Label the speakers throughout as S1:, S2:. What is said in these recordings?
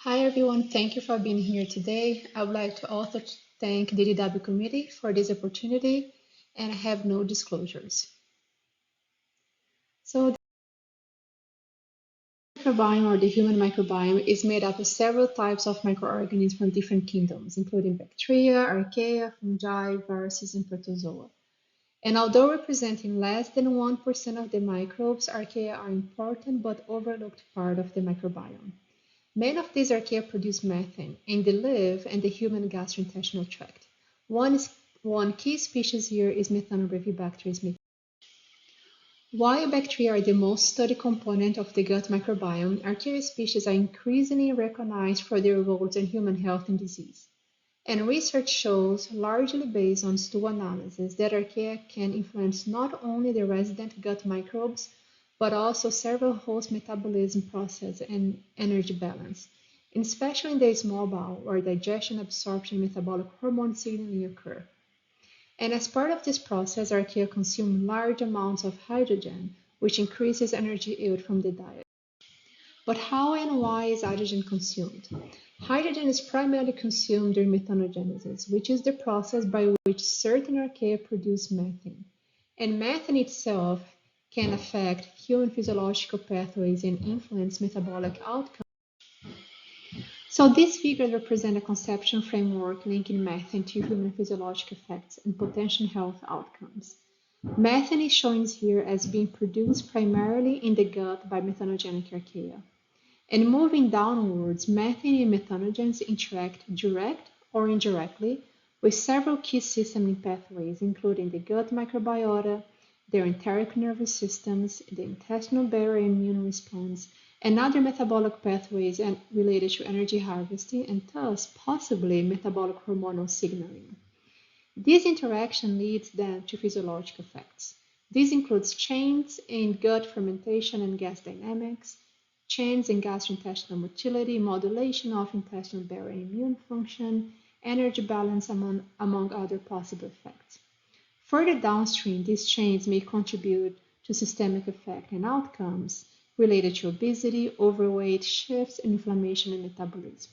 S1: Hi everyone, thank you for being here today. I would like to also thank the DW committee for this opportunity, and I have no disclosures. So the microbiome or the human microbiome is made up of several types of microorganisms from different kingdoms, including bacteria, archaea, fungi, viruses, and protozoa. And although representing less than 1% of the microbes, archaea are important but overlooked part of the microbiome. Many of these archaea produce methane, and they live in the human gastrointestinal tract. One key species here is Methanobrevibacterium. While bacteria are the most studied component of the gut microbiome, archaea species are increasingly recognized for their roles in human health and disease. And research shows, largely based on stool analysis, that archaea can influence not only the resident gut microbes, but also several host metabolism process and energy balance, and especially in the small bowel, where digestion, absorption, and metabolic hormone signaling occur. And as part of this process, archaea consume large amounts of hydrogen, which increases energy yield from the diet. But how and why is hydrogen consumed? Hydrogen is primarily consumed during methanogenesis, which is the process by which certain archaea produce methane. And methane itself can affect human physiological pathways and influence metabolic outcomes. So these figures represent a conceptual framework linking methane to human physiological effects and potential health outcomes. Methane is shown here as being produced primarily in the gut by methanogenic archaea. And moving downwards, methane and methanogens interact direct or indirectly with several key systemic pathways, including the gut microbiota, the enteric nervous systems, the intestinal barrier immune response, and other metabolic pathways related to energy harvesting and thus possibly metabolic hormonal signaling. This interaction leads then to physiological effects. This includes changes in gut fermentation and gas dynamics, changes in gastrointestinal motility, modulation of intestinal barrier immune function, energy balance, among other possible effects. Further downstream, these changes may contribute to systemic effects and outcomes related to obesity, overweight, shifts in inflammation and metabolism.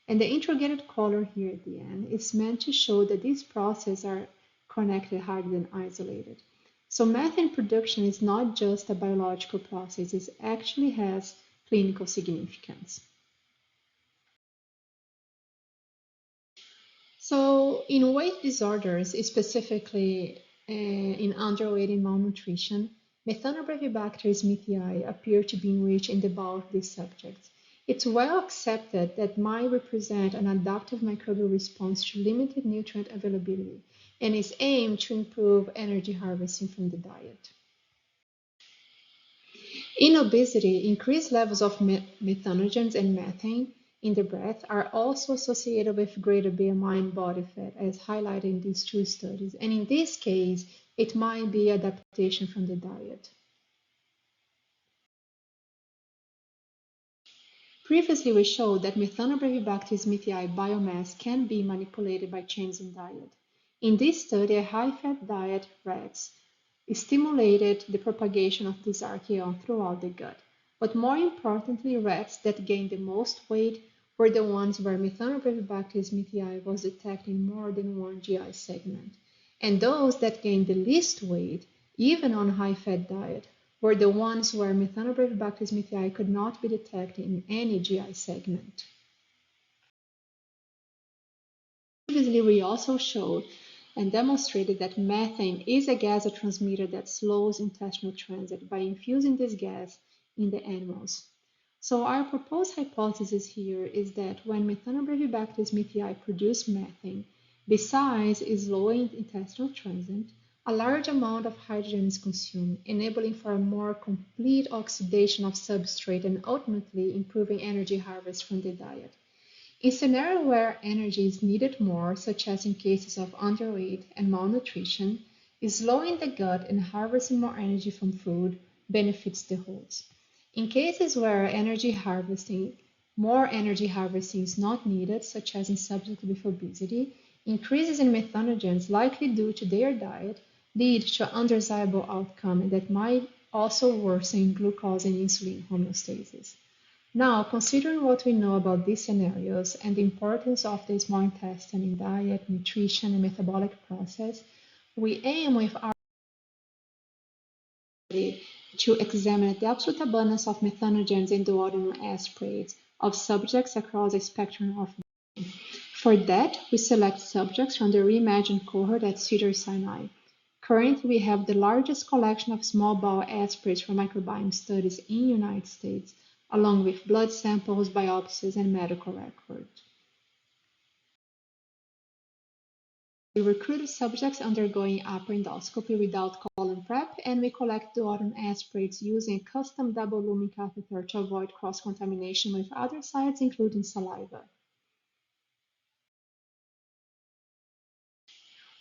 S1: And the interrogated color here at the end is meant to show that these processes are connected rather than isolated. So methane production is not just a biological process, it actually has clinical significance. So in weight disorders, specifically in underweight and malnutrition, Methanobrevibacter smithii appear to be enriched in the bowel of these subjects. It's well accepted that might represent an adaptive microbial response to limited nutrient availability and is aimed to improve energy harvesting from the diet. In obesity, increased levels of methanogens and methane in the breath are also associated with greater BMI and body fat, as highlighted in these two studies. And in this case, it might be adaptation from the diet. Previously, we showed that Methanobrevibacter smithii biomass can be manipulated by changes in diet. In this study, a high-fat diet rats stimulated the propagation of this archaeon throughout the gut. But more importantly, rats that gained the most weight were the ones where Methanobrevibacter smithii was detected in more than one GI segment. And those that gained the least weight, even on a high-fat diet, were the ones where Methanobrevibacter smithii could not be detected in any GI segment. Previously, we also showed and demonstrated that methane is a gas transmitter that slows intestinal transit by infusing this gas in the animals. So our proposed hypothesis here is that when Methanobrevibacter smithii produce methane, besides slowing intestinal transit, a large amount of hydrogen is consumed, enabling for a more complete oxidation of substrate and ultimately improving energy harvest from the diet. In scenarios where energy is needed more, such as in cases of underweight and malnutrition, slowing the gut and harvesting more energy from food benefits the host. In cases where more energy harvesting is not needed, such as in subjects with obesity, increases in methanogens likely due to their diet lead to an undesirable outcome that might also worsen glucose and insulin homeostasis. Now, considering what we know about these scenarios and the importance of the small intestine in diet, nutrition, and metabolic process, we aim with our study to examine the absolute abundance of methanogens in duodenal aspirates of subjects across a spectrum of. For that, we select subjects from the reimagined cohort at Cedars-Sinai. Currently, we have the largest collection of small bowel aspirates for microbiome studies in the United States, along with blood samples, biopsies, and medical records. We recruited subjects undergoing upper endoscopy without colon prep, and we collect duodenal aspirates using a custom double lumen catheter to avoid cross-contamination with other sites, including saliva.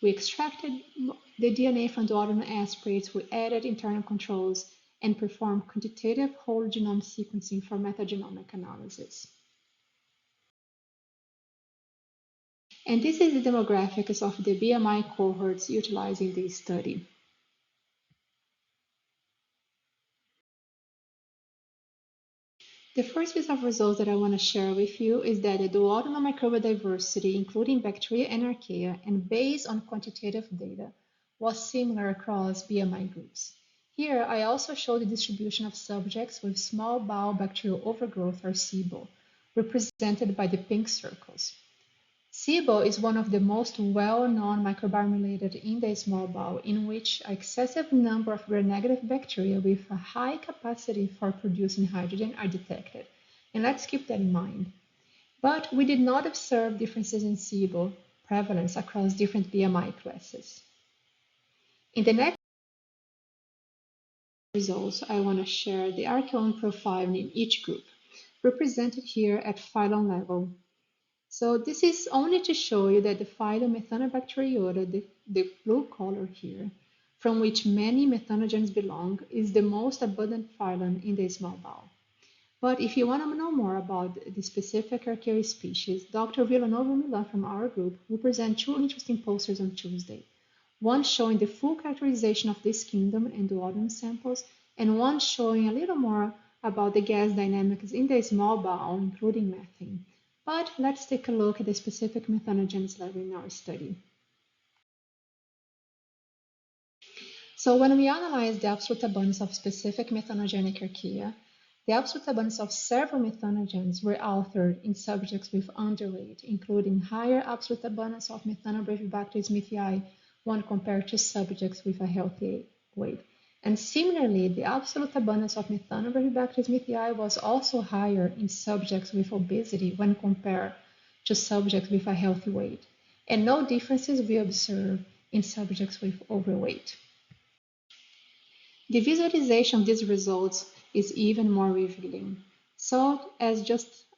S1: We extracted the DNA from duodenal aspirates, we added internal controls, and performed quantitative whole genome sequencing for metagenomic analysis. And this is the demographics of the BMI cohorts utilizing this study. The first piece of results that I want to share with you is that the duodenal microbial diversity, including bacteria and archaea, and based on quantitative data, was similar across BMI groups. Here, I also show the distribution of subjects with small bowel bacterial overgrowth, or SIBO, represented by the pink circles. SIBO is one of the most well-known microbiome related in the small bowel, in which an excessive number of gram-negative bacteria with a high capacity for producing hydrogen are detected. And let's keep that in mind. But we did not observe differences in SIBO prevalence across different BMI classes. In the next results, I want to share the archaeon profiling in each group, represented here at phylum level. So this is only to show you that the phylum Methanobacteriota, the blue color here, from which many methanogens belong, is the most abundant phylum in the small bowel. But if you want to know more about the specific Archaea species, Dr. Villanova Milan from our group will present two interesting posters on Tuesday. One showing the full characterization of this kingdom and duodenum samples, and one showing a little more about the gas dynamics in the small bowel, including methane. But let's take a look at the specific methanogens level in our study. So when we analyze the absolute abundance of specific methanogenic archaea, the absolute abundance of several methanogens were altered in subjects with underweight, including higher absolute abundance of Methanobrevibacter smithii when compared to subjects with a healthy weight. And similarly, the absolute abundance of Methanobrevibacter smithii was also higher in subjects with obesity when compared to subjects with a healthy weight. And no differences we observe in subjects with overweight. The visualization of these results is even more revealing. So, as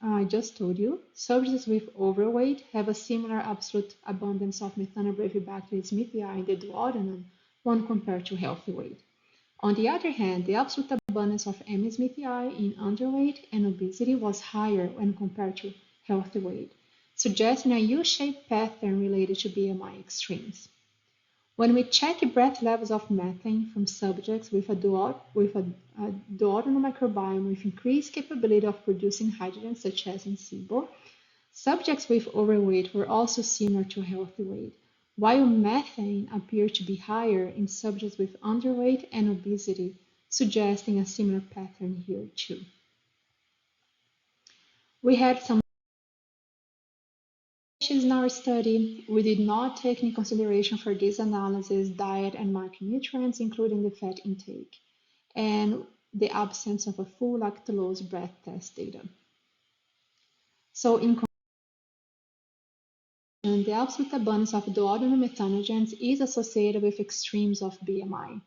S1: I just told you, subjects with overweight have a similar absolute abundance of Methanobrevibacter smithii in the duodenum when compared to healthy weight. On the other hand, the absolute abundance of M. smithii in underweight and obesity was higher when compared to healthy weight, suggesting a U-shaped pattern related to BMI extremes. When we check breath levels of methane from subjects with a duodenal microbiome with increased capability of producing hydrogen, such as in SIBO, subjects with overweight were also similar to healthy weight, while methane appeared to be higher in subjects with underweight and obesity, suggesting a similar pattern here too. We had some in our study. We did not take into consideration for this analysis diet and macronutrients, including the fat intake, and the absence of a full lactulose breath test data. So in conclusion, the absolute abundance of duodenal methanogens is associated with extremes of BMI,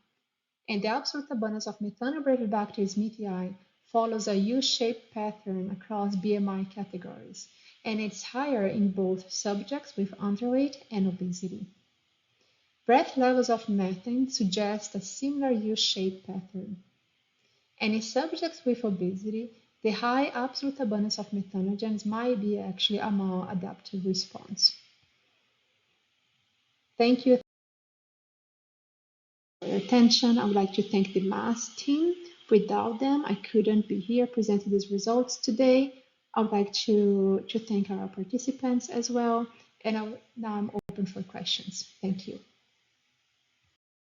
S1: and the absolute abundance of Methanobrevibacter smithii follows a U-shaped pattern across BMI categories, and it's higher in both subjects with underweight and obesity. Breath levels of methane suggest a similar U-shaped pattern. And in subjects with obesity, the high absolute abundance of methanogens might be actually a maladaptive response. Thank you for your attention. I would like to thank the MAS team Without them, I couldn't be here presenting these results today. I would like to thank our participants as well, and now I'm open for questions. Thank you.